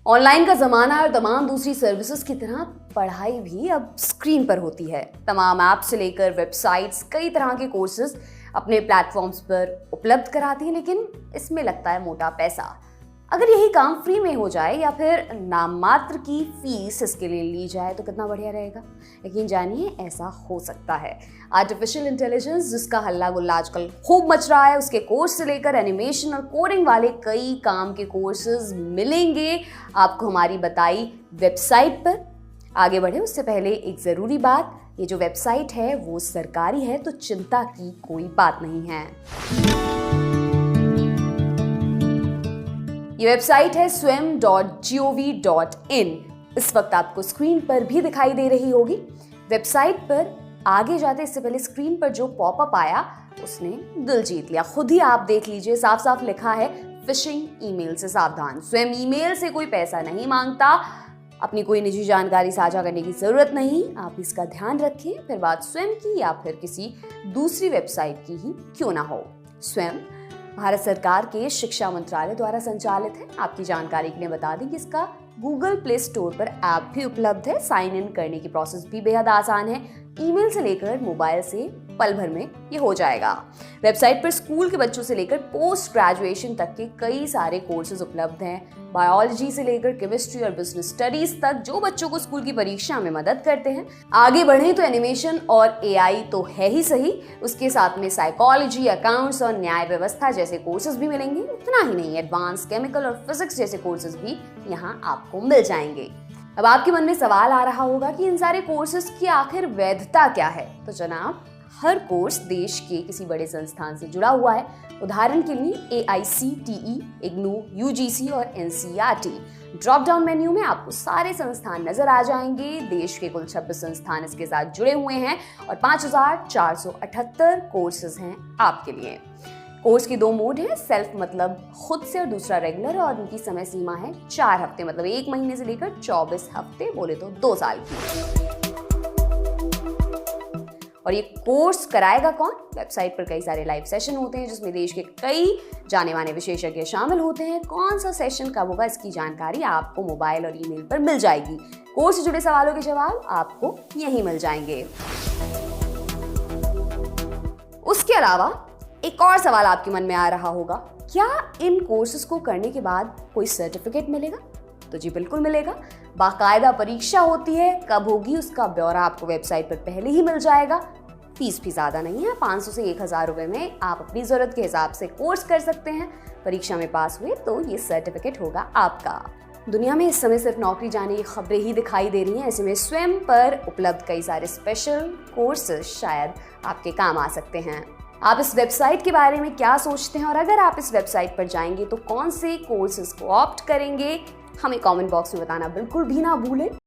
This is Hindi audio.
ऑनलाइन का ज़माना है और तमाम दूसरी सर्विसेज की तरह पढ़ाई भी अब स्क्रीन पर होती है। तमाम ऐप से लेकर वेबसाइट्स कई तरह के कोर्सेज अपने प्लेटफॉर्म्स पर उपलब्ध कराती हैं, लेकिन इसमें लगता है मोटा पैसा। अगर यही काम फ्री में हो जाए या फिर नाम मात्र की फीस इसके लिए ली जाए तो कितना बढ़िया रहेगा। लेकिन जानिए, ऐसा हो सकता है। आर्टिफिशियल इंटेलिजेंस जिसका हल्ला गुल्ला आजकल खूब मच रहा है, उसके कोर्स से लेकर एनिमेशन और कोडिंग वाले कई काम के कोर्सेज मिलेंगे आपको हमारी बताई वेबसाइट पर। आगे बढ़े उससे पहले एक ज़रूरी बात, ये जो वेबसाइट है वो सरकारी है, तो चिंता की कोई बात नहीं है। ये वेबसाइट है swim.gov.in। इस वक्त आपको स्क्रीन पर भी दिखाई दे रही होगी। वेबसाइट पर आगे जाते इससे पहले स्क्रीन पर जो पॉपअप आया उसने दिल जीत लिया। खुद ही आप देख लीजिए, साफ साफ लिखा है फिशिंग ईमेल से सावधान। स्वयं ईमेल से कोई पैसा नहीं मांगता, अपनी कोई निजी जानकारी साझा करने की जरूरत नहीं। आप इसका ध्यान रखें, फिर बात स्वयं की या फिर किसी दूसरी वेबसाइट की ही क्यों ना हो। स्वयं भारत सरकार के शिक्षा मंत्रालय द्वारा संचालित है। आपकी जानकारी के लिए बता दें कि इसका गूगल प्ले स्टोर पर ऐप भी उपलब्ध है। साइन इन करने की प्रोसेस भी बेहद आसान है। ईमेल से लेकर मोबाइल से पल भर में ये हो जाएगा। वेबसाइट पर स्कूल के बच्चों से लेकर पोस्ट ग्रेजुएशन तक के कई सारे कोर्सेज उपलब्ध हैं। बायोलॉजी से लेकर केमिस्ट्री और बिजनेस स्टडीज तक, जो बच्चों को स्कूल की परीक्षा में मदद करते हैं। आगे बढ़े तो एनिमेशन और एआई तो है ही सही, उसके साथ में साइकोलॉजी, अकाउंट्स और न्याय व्यवस्था जैसे कोर्सेज भी मिलेंगे। उतना ही नहीं, एडवांस केमिकल और फिजिक्स जैसे कोर्सेज भी यहाँ आपको मिल जाएंगे। अब आपके मन में सवाल आ रहा होगा कि इन सारे कोर्सेज की आखिर वैधता क्या है। तो जनाब, हर कोर्स देश के किसी बड़े संस्थान से जुड़ा हुआ है। उदाहरण के लिए AICTE, IGNOU, UGC और NCERT। ड्रॉप डाउन मेन्यू में आपको सारे संस्थान नजर आ जाएंगे। देश के कुल 26 संस्थान इसके साथ जुड़े हुए हैं और 5478 कोर्सेज हैं आपके लिए। कोर्स की 2 मोड है, सेल्फ मतलब खुद से और दूसरा रेगुलर, और इनकी समय सीमा है 4 हफ्ते, मतलब 1 महीने से लेकर 24 हफ्ते, बोले तो 2 साल की। और ये कोर्स कराएगा कौन? वेबसाइट पर कई सारे लाइव सेशन होते हैं जिसमें देश के कई जाने माने विशेषज्ञ शामिल होते हैं। कौन सा सेशन कब होगा इसकी जानकारी आपको मोबाइल और ईमेल पर मिल जाएगी। कोर्स से जुड़े सवालों के जवाब आपको यहीं मिल जाएंगे। उसके अलावा एक और सवाल आपके मन में आ रहा होगा, क्या इन कोर्सेज को करने के बाद कोई सर्टिफिकेट मिलेगा? तो जी बिल्कुल मिलेगा। बाकायदा परीक्षा होती है, कब होगी उसका ब्यौरा आपको वेबसाइट पर पहले ही मिल जाएगा। फीस भी ज़्यादा नहीं है, 500 से 1000 रुपये में आप अपनी ज़रूरत के हिसाब से कोर्स कर सकते हैं। परीक्षा में पास हुए तो ये सर्टिफिकेट होगा आपका। दुनिया में इस समय सिर्फ नौकरी जाने की खबरें ही दिखाई दे रही हैं, ऐसे में स्वयं पर उपलब्ध कई सारे स्पेशल कोर्सेज शायद आपके काम आ सकते हैं। आप इस वेबसाइट के बारे में क्या सोचते हैं, और अगर आप इस वेबसाइट पर जाएंगे तो कौन से कोर्सेज को ऑप्ट करेंगे, हमें कमेंट बॉक्स में बताना बिल्कुल भी ना भूलें।